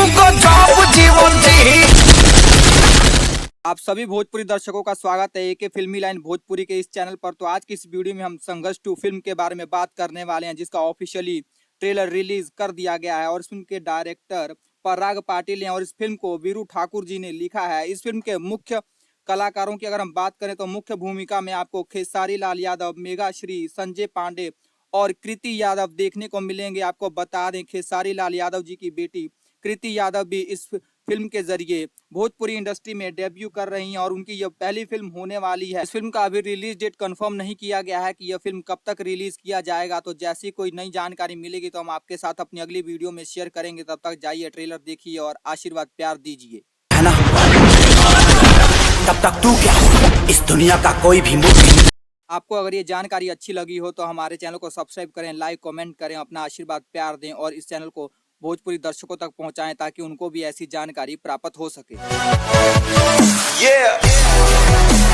गजब जीवन जी। आप सभी भोजपुरी दर्शकों का स्वागत है एके फिल्मी लाइन भोजपुरी के इस चैनल पर। तो आज की इस वीडियो में हम संघर्ष 2 फिल्म के बारे में बात करने वाले हैं, जिसका ऑफिशियली ट्रेलर रिलीज कर दिया गया है और इस फिल्म के डायरेक्टर पराग पाटिल हैं और इस फिल्म को वीरू ठाकुर जी ने लिखा है। इस फिल्म के मुख्य कलाकारों की अगर हम बात करें तो मुख्य भूमिका में आपको खेसारी लाल यादव, मेघाश्री, संजय पांडे और कृति यादव देखने को मिलेंगे। आपको बता दें खेसारी लाल यादव जी की बेटी कृति यादव भी इस फिल्म के जरिए भोजपुरी इंडस्ट्री में डेब्यू कर रही हैं और उनकी यह पहली फिल्म होने वाली है। इस फिल्म का अभी रिलीज डेट कंफर्म नहीं किया गया है कि यह फिल्म कब तक रिलीज किया जाएगा। तो जैसी कोई नई जानकारी मिलेगी तो हम आपके साथ अपनी अगली वीडियो में शेयर करेंगे। तब तक जाइए ट्रेलर देखिए और आशीर्वाद प्यार दीजिए, है ना? तब तक तू क्या, इस दुनिया का कोई भी मुझे। आपको अगर ये जानकारी अच्छी लगी हो तो हमारे चैनल को सब्सक्राइब करें, लाइक कमेंट करें, अपना आशीर्वाद प्यार दें और इस चैनल को भोजपुरी दर्शकों तक पहुंचाएं ताकि उनको भी ऐसी जानकारी प्राप्त हो सके। Yeah.